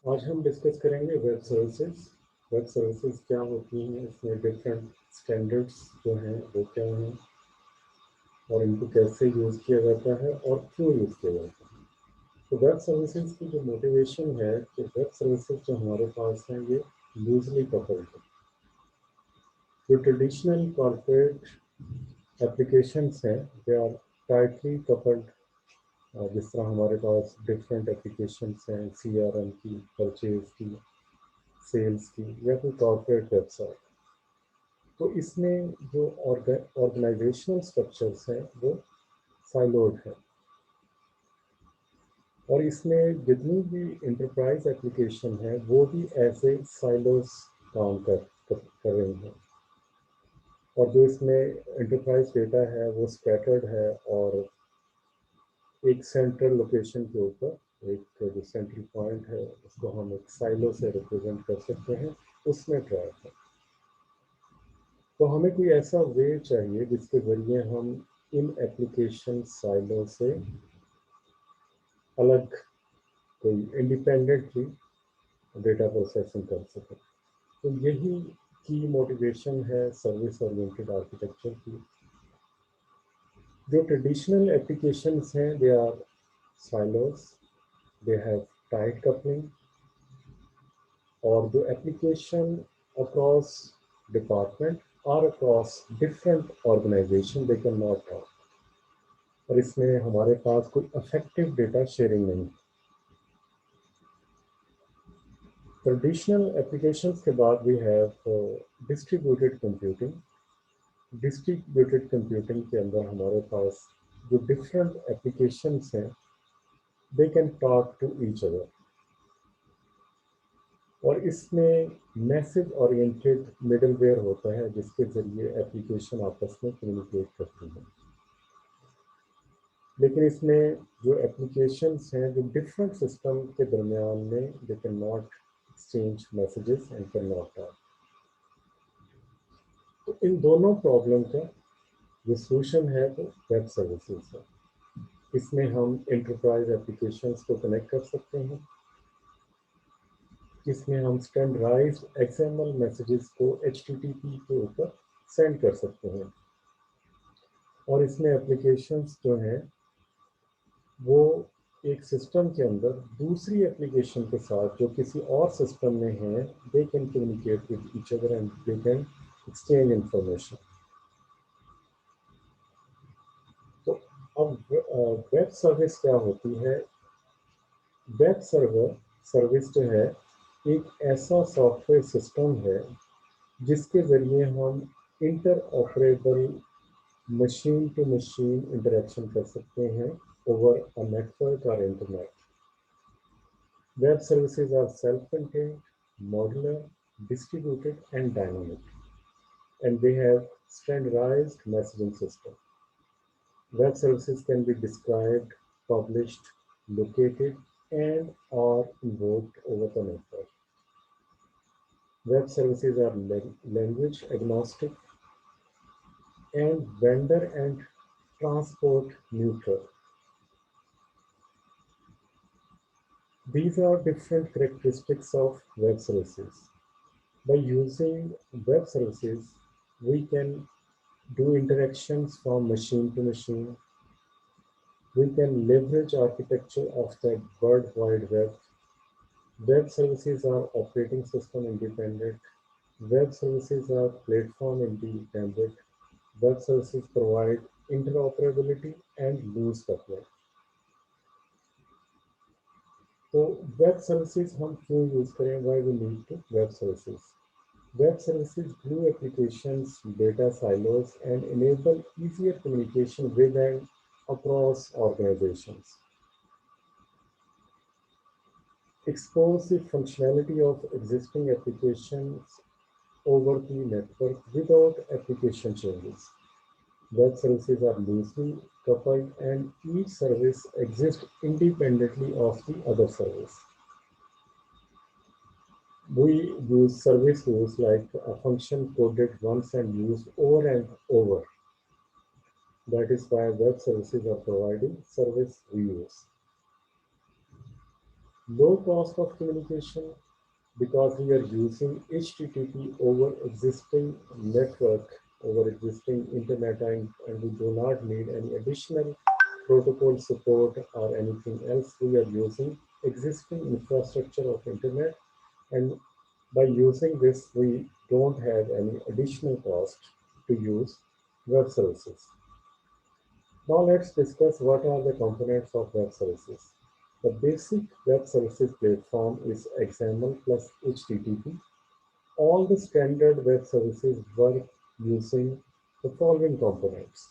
आज हम डिस्कस करेंगे वेब सर्विसेज। वेब सर्विसेज क्या होती हैं, इसमें डिफरेंट स्टैंडर्ड्स जो हैं वो क्या हैं और इनको कैसे यूज़ किया जाता है और क्यों यूज़ किया जाता है। तो वेब सर्विसेज की जो मोटिवेशन है कि वेब सर्विसेज जो हमारे पास हैं ये लूजली कपल्ड है। जो ट्रेडिशनल कॉर्पोरेट एप्लीकेशंस हैं दे आर टाइटली कपल्ड। जिस तरह हमारे पास डिफरेंट एप्लीकेशंस हैं CRM की, परचेज की, सेल्स की या कोई कॉर्पोरेट वेबसाइट। तो इसमें जो ऑर्गेनाइजेशनल स्ट्रक्चर्स हैं वो साइलोड है और इसमें जितनी भी इंटरप्राइज एप्लीकेशन है वो भी ऐसे साइलोस काम कर रही हैं। और जो इसमें इंटरप्राइज डेटा है वो स्कैटर्ड है और एक सेंट्रल लोकेशन के ऊपर एक जो सेंट्रल पॉइंट है उसको हम एक साइलो से रिप्रेजेंट कर सकते हैं, उसमें ट्रैक है। तो हमें कोई ऐसा वे चाहिए जिसके ज़रिए हम इन एप्लीकेशन साइलो से अलग कोई इंडिपेंडेंटली डेटा प्रोसेसिंग कर सकें। तो यही की मोटिवेशन है सर्विस ओरिएंटेड आर्किटेक्चर की। जो ट्रेडिशनल एप्लीकेशंस हैं they are silos, they have tight coupling, और जो एप्लीकेशन अक्रॉस डिपार्टमेंट और across different organization they can not talk. और इसमें हमारे पास कोई इफेक्टिव डेटा शेयरिंग नहीं। ट्रेडिशनल एप्लीकेशंस के बाद we have distributed computing. Distributed computing के अंदर हमारे पास जो डिफरेंट एप्लीकेशंस हैं they can talk to each other. और इसमें मैसेज ओरिएंटेड मिडलवेयर होता है जिसके ज़रिए एप्लीकेशन आपस में कम्युनिकेट करती हैं। लेकिन इसमें जो एप्लीकेशंस हैं जो डिफरेंट सिस्टम के दरमियान में दे can not exchange messages and can not talk. तो इन दोनों प्रॉब्लम का जो सोल्यूशन है वो वेब सर्विसेज है। इसमें हम इंटरप्राइज एप्लीकेशंस को कनेक्ट कर सकते हैं। इसमें हम स्टैंडर्डाइज्ड XML मैसेजेस को HTTP के ऊपर सेंड कर सकते हैं। और इसमें एप्लीकेशंस जो हैं वो एक सिस्टम के अंदर दूसरी एप्लीकेशन के साथ जो किसी और सिस्टम में है they can communicate with each other and they can exchange information. तो अब वेब सर्विस क्या होती है? वेब सर्विस जो है एक ऐसा सॉफ्टवेयर सिस्टम है जिसके ज़रिए हम interoperable machine to machine interaction कर सकते हैं ओवर अ नेटवर्क और internet. Web services are self-contained, modular, distributed, and dynamic, and they have standardized messaging system. Web services can be described, published, located, and or invoked over the network. Web services are language agnostic and vendor and transport neutral. These are different characteristics of web services. By using web services, we can do interactions from machine to machine. We can leverage architecture of the World Wide Web. Web services are operating system independent. Web services are platform independent. Web services provide interoperability and loose coupling. तो web services हम क्यों use करें? Why we need to web services? Web services glue applications, data silos, and enable easier communication with and across organizations. Expose the functionality of existing applications over the network without application changes. Web services are loosely coupled and each service exists independently of the other service. We use service rules like a function coded once and used over and over. That is why web services are providing service reuse. Low cost of communication because we are using HTTP over existing network, over existing internet, and we do not need any additional protocol support or anything else. We are using existing infrastructure of internet, and by using this, we don't have any additional cost to use web services. Now let's discuss what are the components of web services. The basic web services platform is XAML plus HTTP. All the standard web services work using the following components.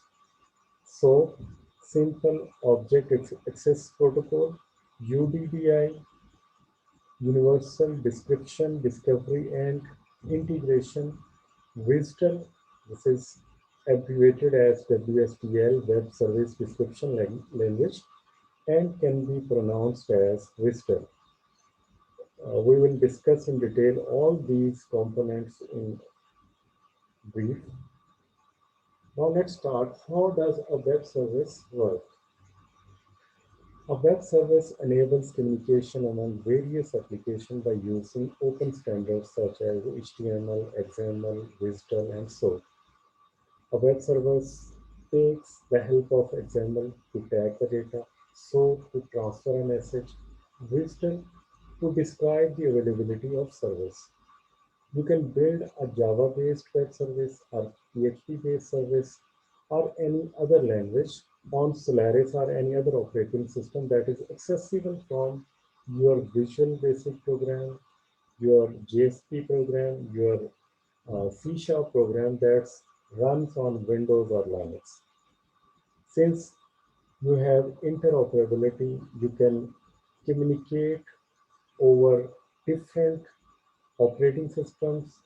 So, Simple Object Access Protocol, UDDI, Universal Description, Discovery and Integration, WSDL, this is abbreviated as WSDL, Web Service Description Language, and can be pronounced as WSDL. We will discuss in detail all these components in brief. Now let's start. How does a web service work? A web service enables communication among various applications by using open standards such as HTML, XML, WSDL, and so. A web service takes the help of XML to tag the data, so to transfer a message, WSDL to describe the availability of service. You can build a Java-based web service or PHP-based service or any other language on Solaris or any other operating system that is accessible from your Visual Basic program, your JSP program, your C# program that runs on Windows or Linux. Since you have interoperability, you can communicate over different operating systems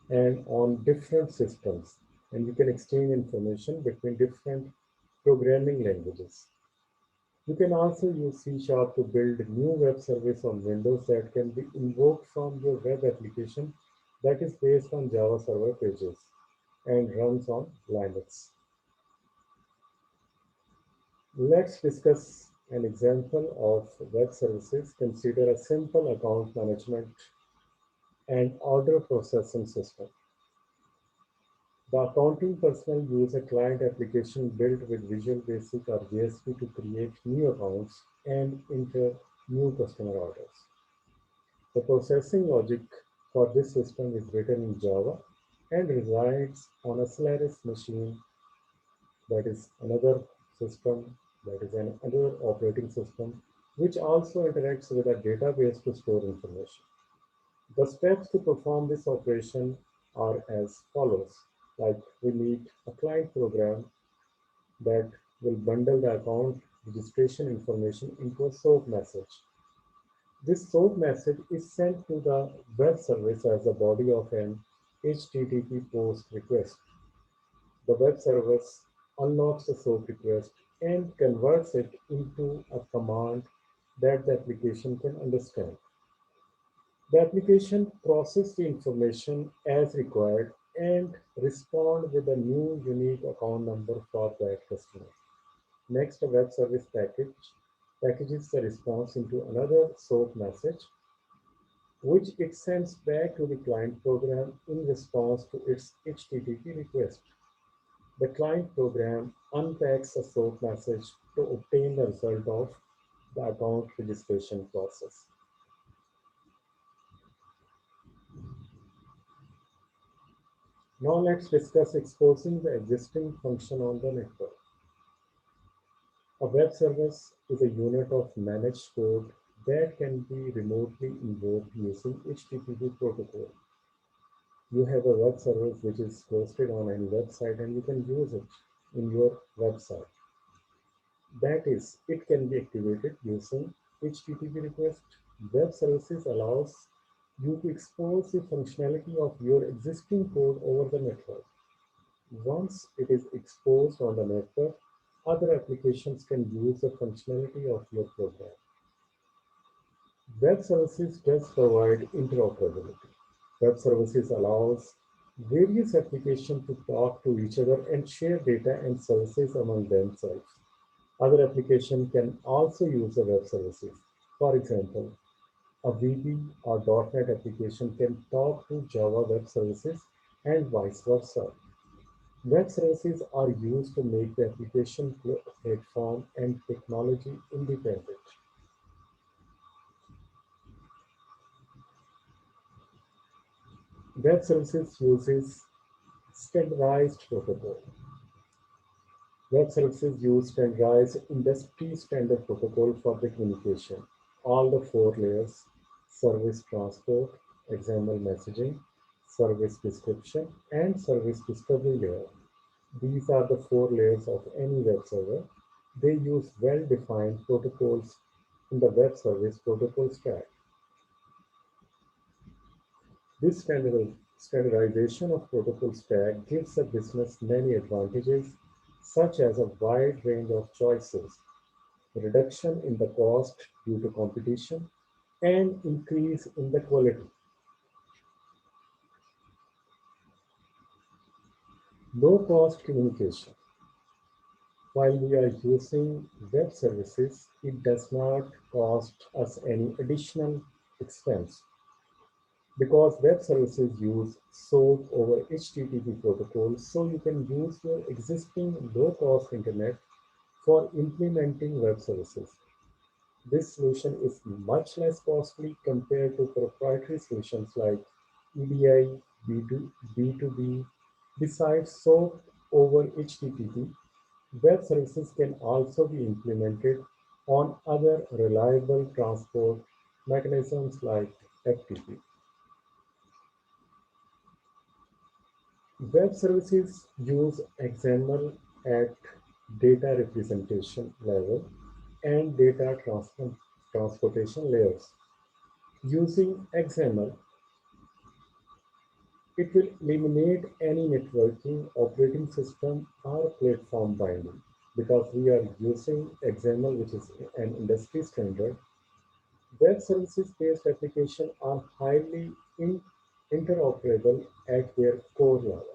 and on different systems, and you can exchange information between different programming languages. You can also use C# to build new web service on Windows that can be invoked from your web application that is based on Java server pages and runs on Linux. Let's discuss an example of web services. Consider a simple account management and order processing system. The accounting personnel use a client application built with Visual Basic or JSP to create new accounts and enter new customer orders. The processing logic for this system is written in Java and resides on a Solaris machine, that is another system, that is another operating system, which also interacts with a database to store information. The steps to perform this operation are as follows. Like we need a client program that will bundle the account registration information into a SOAP message. This SOAP message is sent to the web service as the body of an HTTP post request. The web service unlocks the SOAP request and converts it into a command that the application can understand. The application processes the information as required and respond with a new unique account number for that customer. Next, a web service packages the response into another SOAP message, which it sends back to the client program in response to its HTTP request. The client program unpacks the SOAP message to obtain the result of the account registration process. Now let's discuss exposing the existing function on the network. A web service is a unit of managed code that can be remotely invoked using HTTP protocol. You have a web service which is hosted on any website and you can use it in your website. That is, it can be activated using HTTP request. Web services allows you to expose the functionality of your existing code over the network. Once it is exposed on the network, other applications can use the functionality of your program. Web services does provide interoperability. Web services allows various applications to talk to each other and share data and services among themselves. Other applications can also use the web services. For example, A VB or .NET application can talk to Java web services and vice versa. Web services are used to make the application platform and technology independent. Web services uses standardized protocol. Web services use standardized industry standard protocol for the communication. All the four layers, service transport, XML messaging, service description, and service discovery layer. These are the four layers of any web server. They use well-defined protocols in the web service protocol stack. This standardization of protocol stack gives a business many advantages, such as a wide range of choices, reduction in the cost due to competition, and increase in the quality. Low cost communication. While we are using web services, it does not cost us any additional expense because web services use SOAP over HTTP protocols, so you can use your existing low cost internet for implementing web services. This solution is much less costly compared to proprietary solutions like EDI, B2B. Besides SOAP over HTTP, web services can also be implemented on other reliable transport mechanisms like FTP. Web services use XML at data representation level and data transportation layers. Using XML, it will eliminate any networking, operating system, or platform binding because we are using XML, which is an industry standard. Web services based applications are highly interoperable at their core level.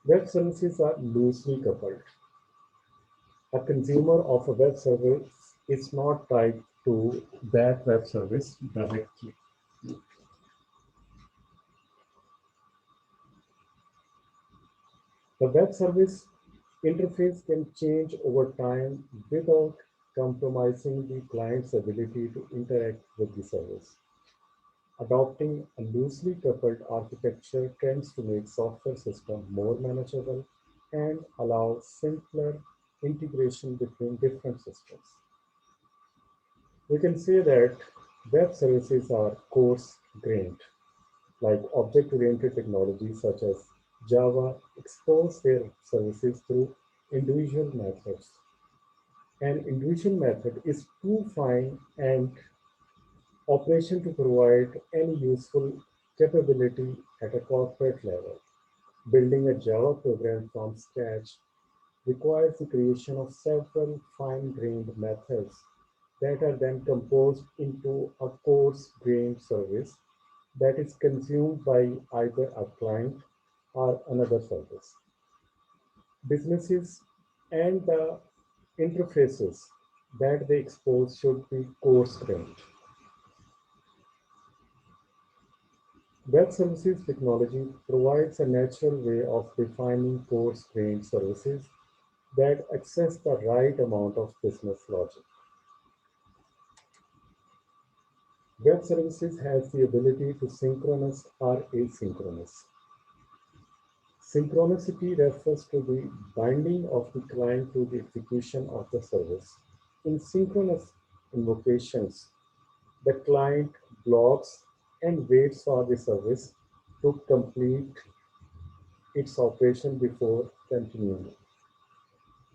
Web services are loosely coupled. A consumer of a web service is not tied to that web service directly. The web service interface can change over time without compromising the client's ability to interact with the service. Adopting a loosely coupled architecture tends to make software systems more manageable and allow simpler integration between different systems. We can say that web services are coarse-grained, like object-oriented technologies such as Java expose their services through individual methods. An individual method is too fine and operation to provide any useful capability at a corporate level. Building a Java program from scratch requires the creation of several fine-grained methods that are then composed into a coarse-grained service that is consumed by either a client or another service. Businesses and the interfaces that they expose should be coarse-grained. Web services technology provides a natural way of defining coarse-grained services that access the right amount of business logic. Web services has the ability to synchronous or asynchronous. Synchronicity refers to the binding of the client to the execution of the service. In synchronous invocations, the client blocks and waits for the service to complete its operation before continuing.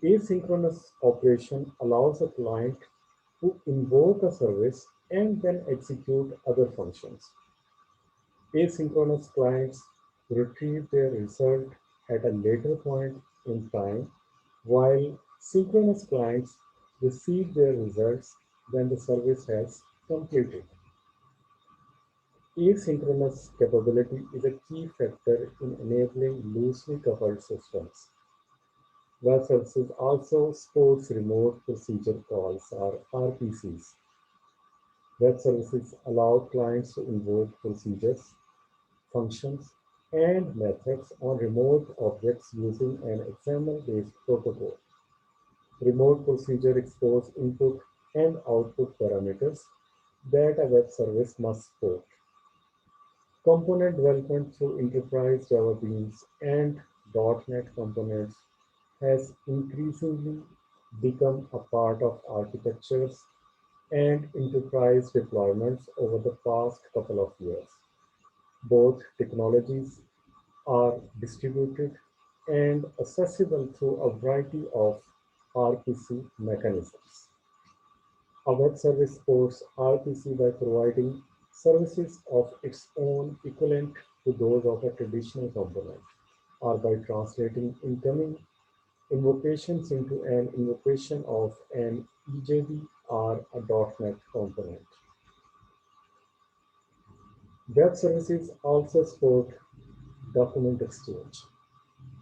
Asynchronous operation allows a client to invoke a service and then execute other functions. Asynchronous clients retrieve their result at a later point in time, while synchronous clients receive their results when the service has completed. Asynchronous capability is a key factor in enabling loosely coupled systems. Web services also supports remote procedure calls or RPCs. Web services allow clients to invoke procedures, functions, and methods on remote objects using an XML-based protocol. Remote procedure expose input and output parameters that a web service must support. Component development through enterprise Java Beans and .NET components has increasingly become a part of architectures and enterprise deployments over the past couple of years. Both technologies are distributed and accessible through a variety of RPC mechanisms. A web service supports RPC by providing services of its own equivalent to those of a traditional component, or by translating incoming invocations into an invocation of an EJB or a .NET component. Web services also support document exchange.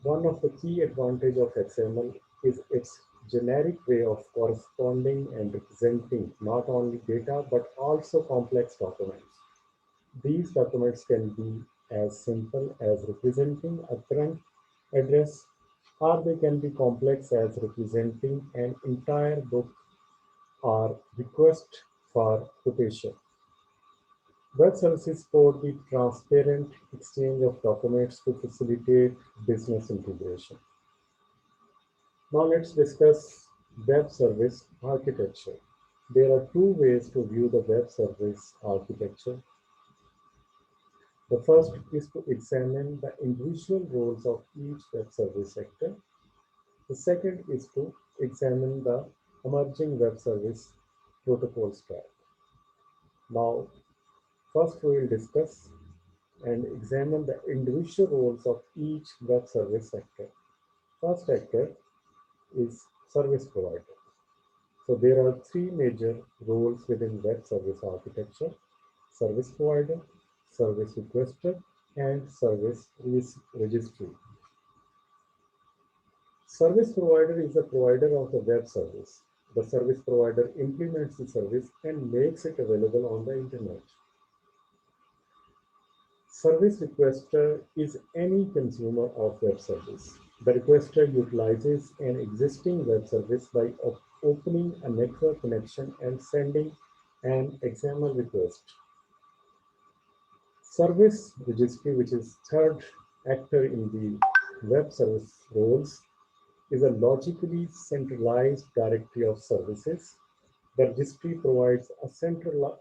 One of the key advantages of XML is its generic way of corresponding and representing not only data but also complex documents. These documents can be as simple as representing a current address, or they can be complex as representing an entire book or request for quotation. Web services support the transparent exchange of documents to facilitate business integration. Now let's discuss web service architecture. There are two ways to view the web service architecture. The first is to examine the individual roles of each web service sector. The second is to examine the emerging web service protocol stack. Now, first we will discuss and examine the individual roles of each web service sector. First sector is service provider. So there are three major roles within web service architecture: service provider, service requester, and service registry. Service provider is the provider of the web service. The service provider implements the service and makes it available on the internet. Service requester is any consumer of web service. The requester utilizes an existing web service by opening a network connection and sending an XML request. Service registry, which is third actor in the web service roles, is a logically centralized directory of services. The registry provides a central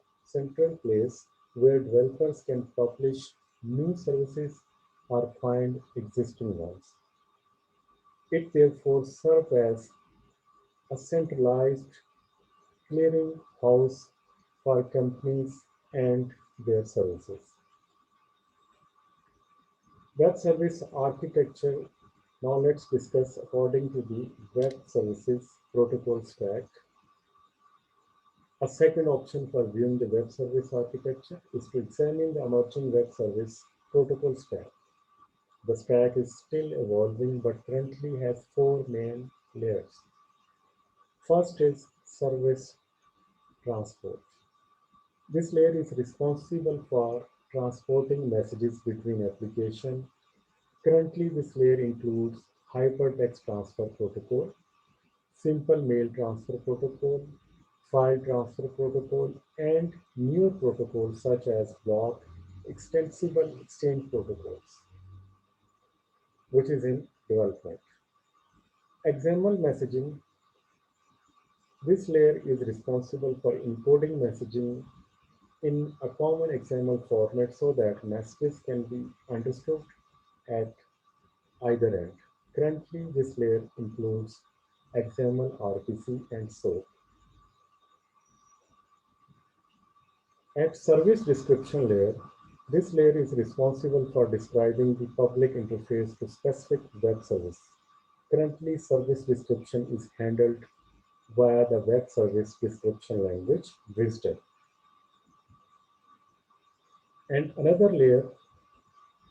place where developers can publish new services or find existing ones. It therefore serves as a centralized clearing house for companies and their services. Web service architecture. Now let's discuss according to the web services protocol stack. A second option for viewing the web service architecture is to examine the emerging web service protocol stack. The stack is still evolving but currently has four main layers. First is service transport. This layer is responsible for transporting messages between applications. Currently, this layer includes Hypertext Transfer Protocol, Simple Mail Transfer Protocol, File Transfer Protocol, and newer protocols such as Block Extensible Exchange Protocols, which is in development. XML messaging. This layer is responsible for encoding messaging in a common XML format so that messages can be understood at either end. Currently, this layer includes XML, RPC, and SOAP. At service description layer, this layer is responsible for describing the public interface to specific web service. Currently, service description is handled via the web service description language, WSDL. And another layer,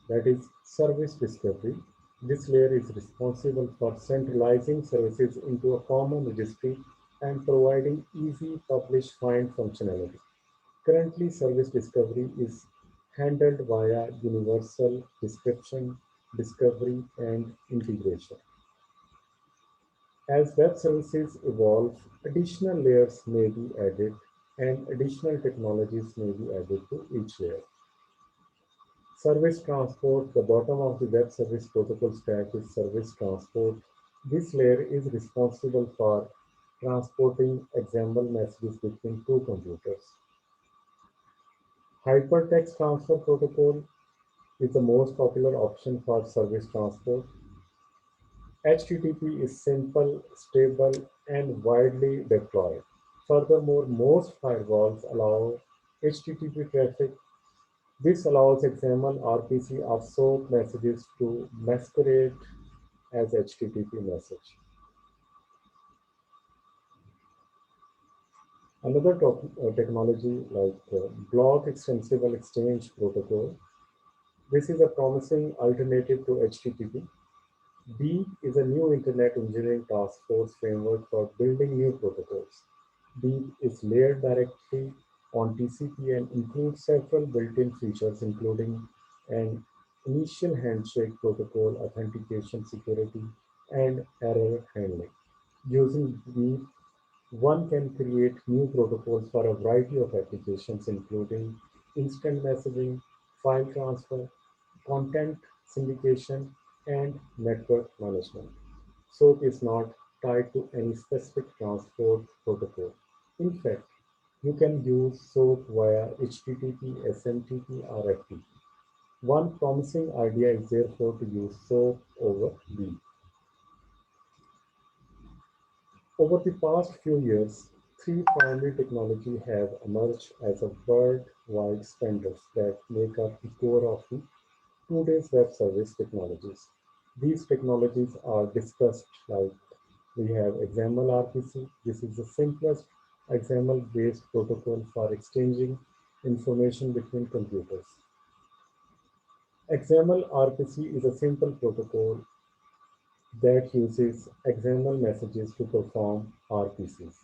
that is service discovery. This layer is responsible for centralizing services into a common registry and providing easy publish find functionality. Currently, service discovery is handled via universal description, discovery, and integration. As web services evolve, additional layers may be added and additional technologies may be added to each layer. Service transport, the bottom of the web service protocol stack is service transport. This layer is responsible for transporting XML messages between two computers. Hypertext Transfer Protocol is the most popular option for service transport. HTTP is simple, stable, and widely deployed. Furthermore, most firewalls allow HTTP traffic. This allows XML RPC of SOAP messages to masquerade as HTTP message. Another technology like Block Extensible Exchange Protocol. This is a promising alternative to HTTP. B is a new Internet Engineering Task Force framework for building new protocols. B is layered directly on TCP and includes several built-in features, including an initial handshake protocol, authentication security, and error handling. Using B, one can create new protocols for a variety of applications, including instant messaging, file transfer, content syndication, and network management. SOAP is not tied to any specific transport protocol. In fact, you can use SOAP via HTTP, SMTP, or FTP. One promising idea is therefore to use SOAP over B. Over the past few years, three primary technologies have emerged as a worldwide standards that make up the core of the today's web service technologies. These technologies are discussed like we have XML RPC. This is the simplest XML-based protocol for exchanging information between computers. XML RPC is a simple protocol that uses XML messages to perform RPCs.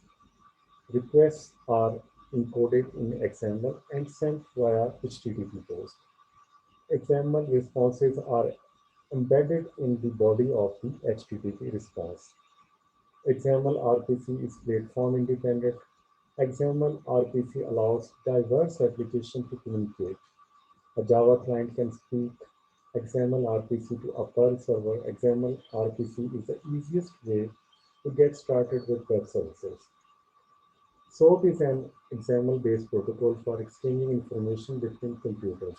Requests are encoded in XML and sent via HTTP post. XML responses are embedded in the body of the HTTP response. XML RPC is platform independent. XML RPC allows diverse applications to communicate. A Java client can speak XML RPC to a Perl server. XML RPC is the easiest way to get started with web services. SOAP is an XML-based protocol for exchanging information between computers.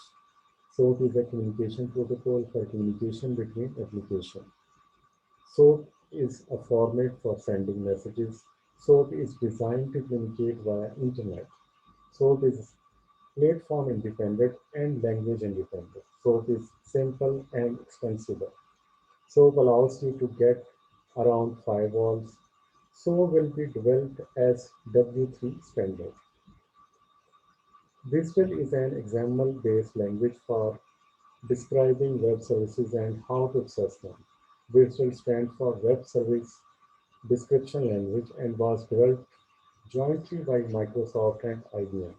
SOAP is a communication protocol for communication between applications. SOAP is a format for sending messages. SOAP is designed to communicate via internet. SOAP is platform independent and language independent. SOAP is simple and extensible. SOAP allows you to get around firewalls. SOAP will be developed as W3 standard. WSDL is an XML-based language for describing web services and how to access them. WSDL stands for Web Service Description Language and was developed jointly by Microsoft and IBM.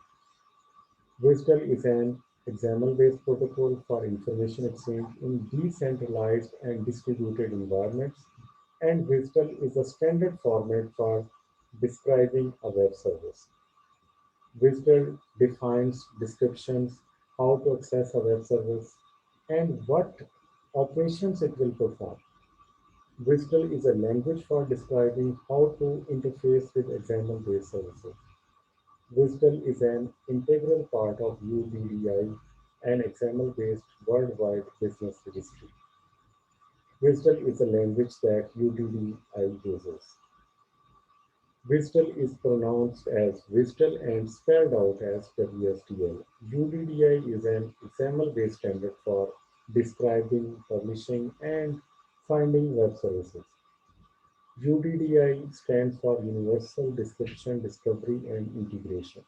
WSDL is an XML-based protocol for information exchange in decentralized and distributed environments, and WSDL is a standard format for describing a web service. WSDL defines descriptions, how to access a web service, and what operations it will perform. WSDL is a language for describing how to interface with XML-based services. WSDL is an integral part of UDDI, an XML-based worldwide business registry. WSDL is a language that UDDI uses. WSDL is pronounced as WSDL and spelled out as WSDL. UDDI is an XML-based standard for describing, publishing, and finding web services. UDDI stands for Universal Description, Discovery, and Integration.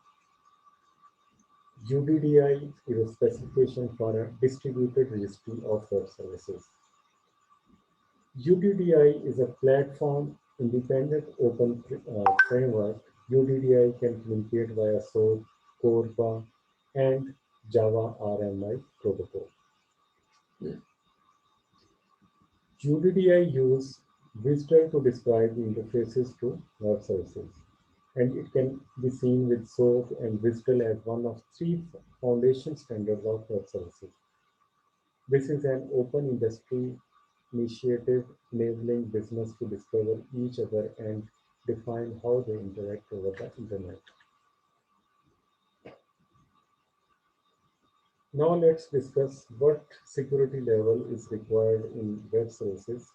UDDI is a specification for a distributed registry of web services. UDDI is a platform independent open framework. UDDI can communicate via SOAP, CORBA, and Java RMI protocol. UDDI use WSDL to describe the interfaces to web services, and it can be seen with SOAP and WSDL as one of three foundation standards of web services. This is an open industry initiative enabling business to discover each other and define how they interact over the internet. Now let's discuss what security level is required in web services.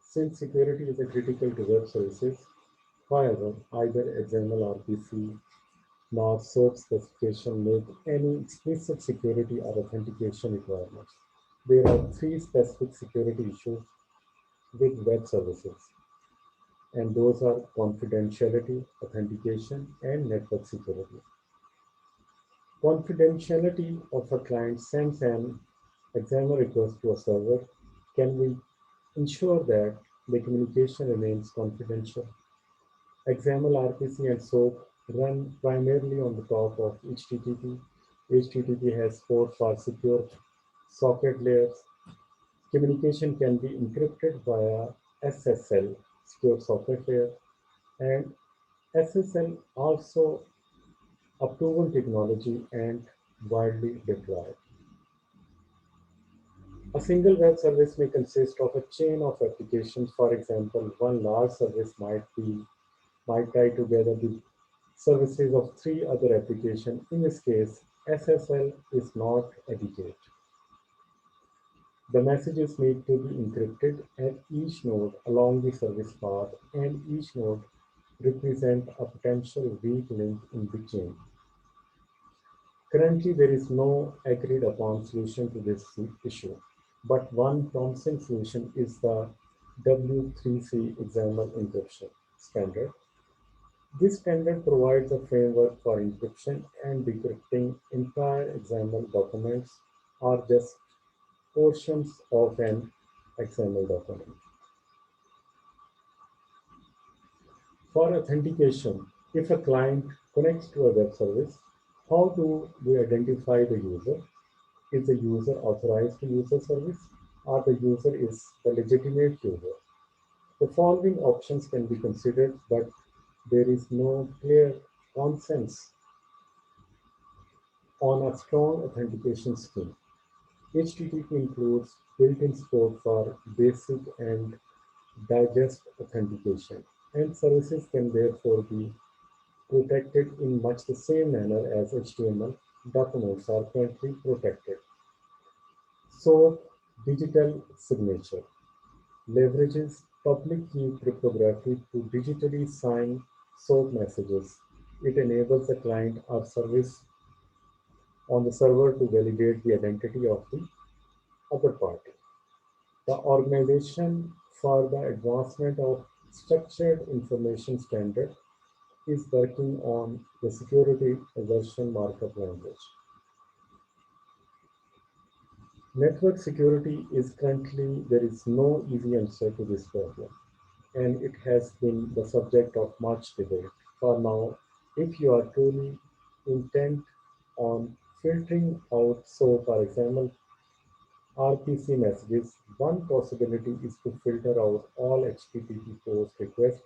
Since security is a critical to web services, however, either XML or PC nor SOAP specification make any explicit security or authentication requirements. There are three specific security issues with web services, and those are confidentiality, authentication, and network security. Confidentiality of a client sends an XAML request to a server. Can we ensure that the communication remains confidential? XAML, RPC, and SOAP run primarily on the top of HTTP. HTTP has four far secure socket layers. Communication can be encrypted via SSL, secure socket layer, and SSL also a proven technology and widely deployed. A single web service may consist of a chain of applications. For example, one large service might tie together the services of three other applications. In this case, SSL is not adequate. The messages need to be encrypted at each node along the service path, and each node represent a potential weak link in the chain. Currently, there is no agreed upon solution to this issue, but one promising solution is the W3C XAML encryption standard. This standard provides a framework for encryption and decrypting entire XAML documents or just portions of an XML document. For authentication, if a client connects to a web service, how do we identify the user? Is the user authorized to use the service, or the user is the legitimate user? The following options can be considered, but there is no clear consensus on a strong authentication scheme. HTTP includes built-in support for basic and digest authentication, and services can therefore be protected in much the same manner as HTML documents are currently protected. So, digital signature leverages public key cryptography to digitally sign SOAP messages. It enables the client or service on the server to validate the identity of the other party. The Organization for the Advancement of Structured Information Standard is working on the security assertion markup language. Network security is currently, there is no easy answer to this problem, and it has been the subject of much debate. For now, if you are truly intent on filtering out, so for example, RPC messages, one possibility is to filter out all HTTP post requests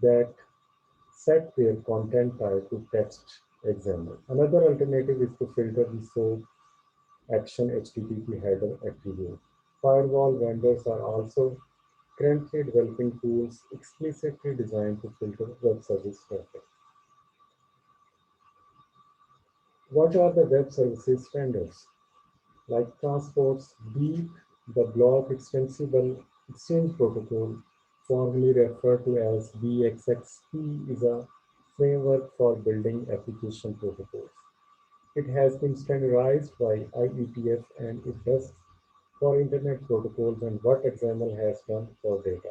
that set their content type to text example. Another alternative is to filter the SOAP action HTTP header attribute. Firewall vendors are also currently developing tools explicitly designed to filter web service traffic. What are the web services standards? Like transports, BEEP, the Block Extensible Exchange Protocol, formerly referred to as BXXP, is a framework for building application protocols. It has been standardized by IETF, and it does for internet protocols and what XML has done for data.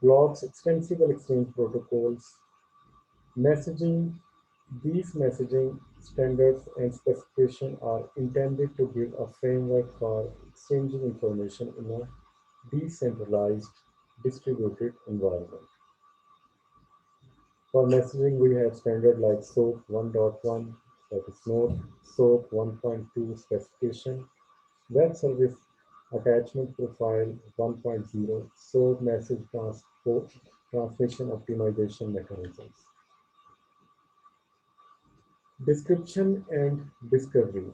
Blocks extensible exchange protocols, messaging, these messaging standards and specifications are intended to give a framework for exchanging information in a decentralized distributed environment. For messaging, we have standard like SOAP 1.1, that is Node, SOAP 1.2 specification, web service attachment profile 1.0, SOAP message transport transmission optimization mechanisms. Description and discovery.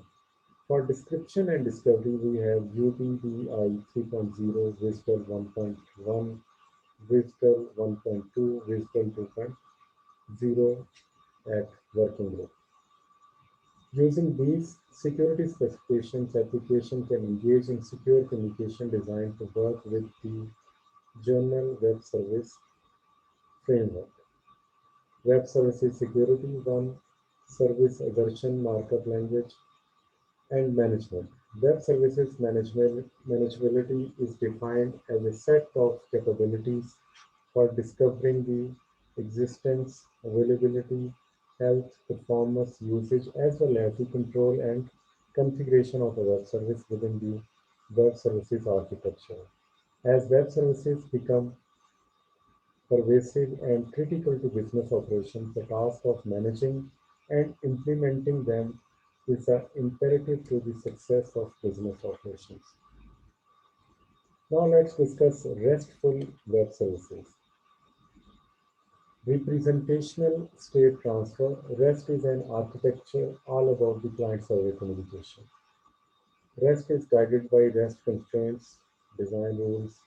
For description and discovery, we have UBDI 3.0, WSDL 1.1, WSDL 1.2, WSDL 2.0 at working group. Using these security specifications, application can engage in secure communication designed to work with the Journal Web Service framework. Web Services Security 1, Service Assertion Markup Language, and Management. Web Services manageability is defined as a set of capabilities for discovering the existence, availability, health, performance, usage, as well as the control and configuration of a web service within the web services architecture. As web services become pervasive and critical to business operations, the task of managing and implementing them is an imperative to the success of business operations. Now let's discuss RESTful web services. Representational state transfer. REST is an architecture all about the client-server communication. REST is guided by REST constraints, design rules,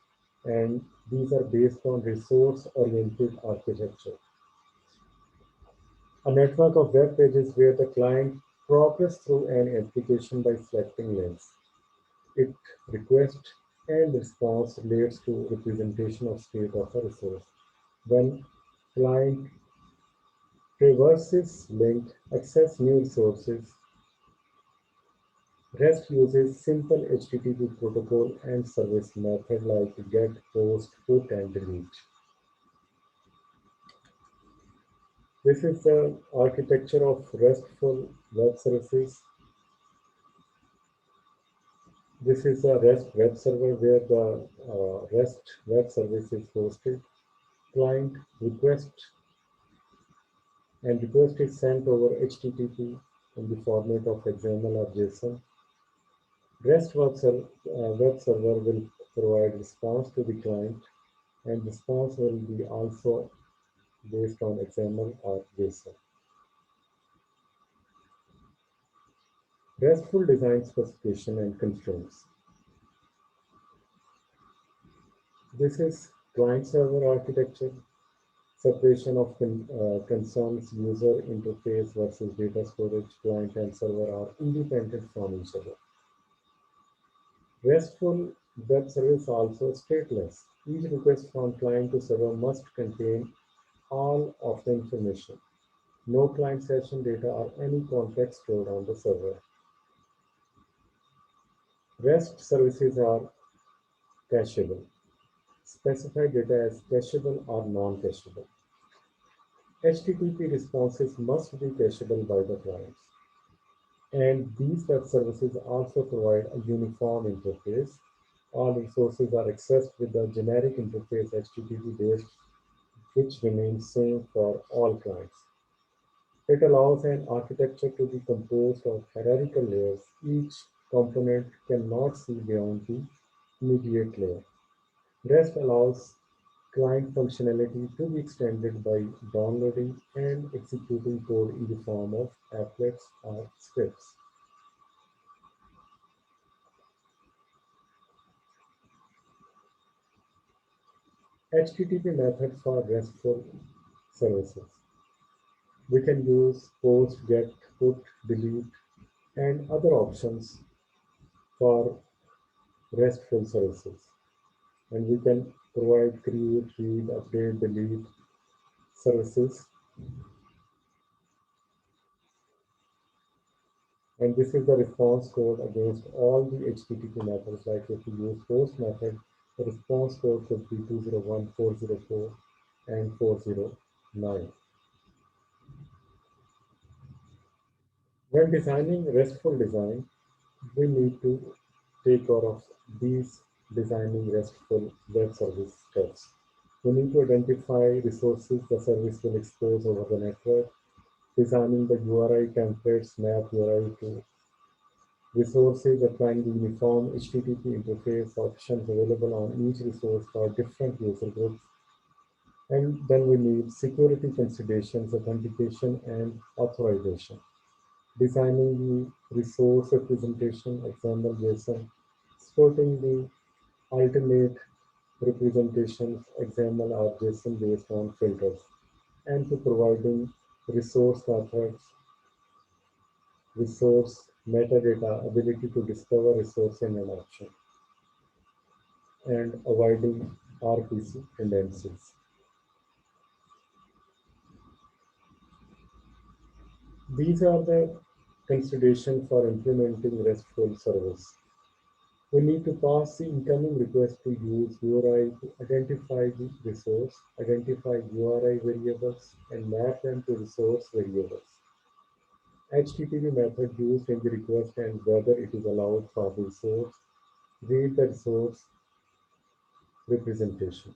and these are based on resource-oriented architecture. A network of web pages where the client progresses through an application by selecting links. It request and response relates to representation of state of a resource. When client traverses link, access new resources, REST uses simple HTTP protocol and service method like get, post, put, and delete. This is the architecture of RESTful web services. This is a REST web server where the REST web service is hosted. Client request and request is sent over HTTP in the format of XML or JSON. REST web server will provide response to the client, and response will be also based on XML or JSON. RESTful design specification and constraints. This is client-server architecture. Separation of concerns, user interface versus data storage, client and server are independent from each other. RESTful web service also stateless. Each request from client to server must contain all of the information. No client session data or any context stored on the server. REST services are cacheable. Specify data as cacheable or non-cacheable. HTTP responses must be cacheable by the clients. And these web services also provide a uniform interface. All resources are accessed with the generic interface HTTP based, which remains same for all clients. It allows an architecture to be composed of hierarchical layers. Each component cannot see beyond the immediate layer. REST allows client functionality to be extended by downloading and executing code in the form of applets or scripts. HTTP methods for RESTful services. We can use post, get, put, delete, and other options for RESTful services. And we can provide create, read, update, delete services. And this is the response code against all the HTTP methods. Like if you use post method, the response code could be 201, 404, and 409. When designing RESTful design, we need to take care of these designing RESTful web service steps. We need to identify resources the service will expose over the network, designing the URI templates, map URI to resources, applying the uniform HTTP interface options available on each resource for different user groups. And then we need security considerations, authentication, and authorization. Designing the resource representation, XML, JSON, supporting the alternate representations, XML or JSON based on filters, and to providing resource methods, resource metadata, ability to discover resource in an option, and avoiding RPC tendencies. These are the considerations for implementing RESTful service. We need to pass the incoming request to use URI to identify the resource, identify URI variables, and map them to resource variables. HTTP method used in the request and whether it is allowed for the resource, read the resource representation,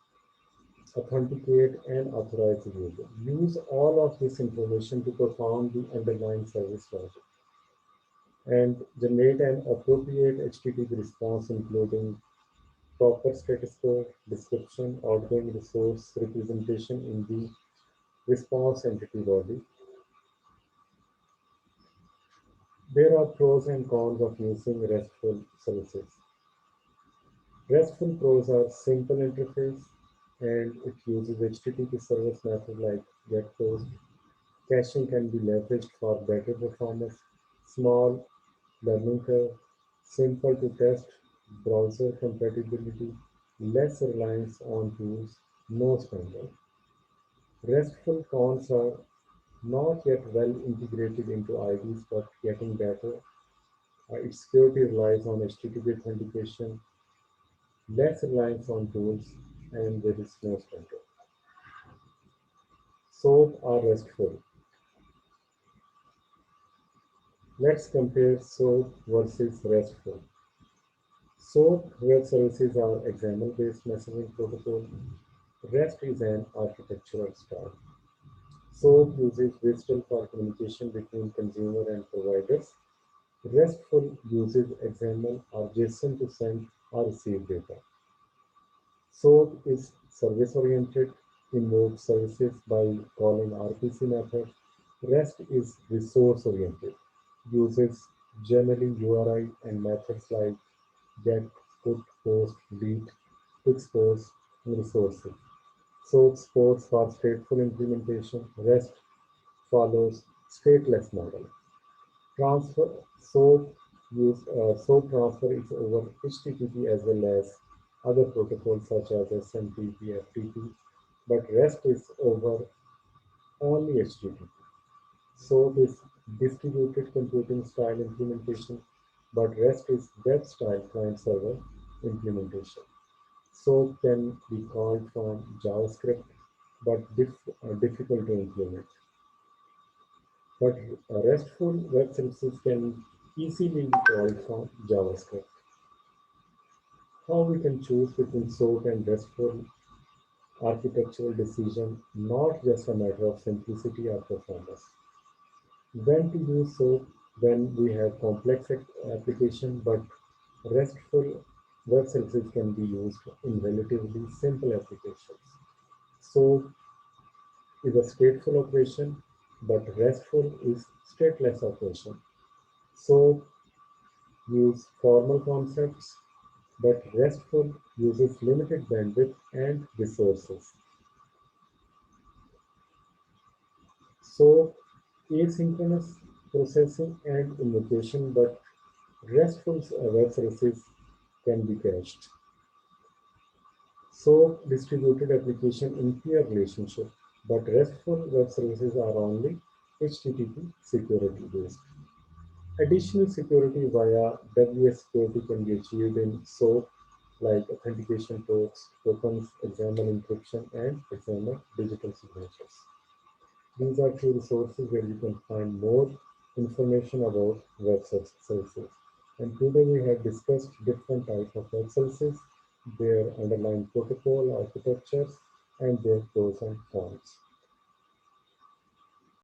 authenticate and authorize the user. Use all of this information to perform the underlying service logic and generate an appropriate HTTP response including proper status code, description, outgoing resource representation in the response entity body. There are pros and cons of using RESTful services. RESTful pros are simple interface and it uses HTTP service method like GET POST. Caching can be leveraged for better performance. Small learning curve, simple to test, browser compatibility, less reliance on tools, no standard. RESTful cons are not yet well integrated into IDs but getting better. Its security relies on HTTP authentication, less reliance on tools, and there is no standard. SOAP are RESTful. Let's compare SOAP versus RESTful. SOAP web services are XML-based messaging protocol. REST is an architectural style. SOAP uses WSDL for communication between consumer and providers. RESTful uses XML or JSON to send or receive data. SOAP is service-oriented, invokes services by calling RPC method. REST is resource-oriented, uses generally URI and methods like get, put, post, delete to expose resources. SOAP supports for stateful implementation. REST follows stateless model. Transfer SOAP transfer is over HTTP as well as other protocols such as SMTP, FTP, but REST is over only HTTP. SOAP is distributed computing style implementation, but REST is web style client server implementation. SOAP can be called from JavaScript, but difficult to implement. But RESTful web services can easily be called from JavaScript. How we can choose between SOAP and RESTful architectural decision, not just a matter of simplicity or performance. When to use SOAP when we have complex application, but RESTful web services can be used in relatively simple applications. SOAP is a stateful operation, but RESTful is stateless operation. SOAP use formal concepts, but RESTful uses limited bandwidth and resources. So asynchronous processing and invocation, but RESTful web services can be cached. So distributed application in peer relationship, but RESTful web services are only HTTP security based. Additional security via WS security can be achieved in SOAP like authentication tokens, XML encryption, and XML digital signatures. These are two resources where you can find more information about web services. And today we have discussed different types of web services their underlying protocol architectures, and their pros and cons.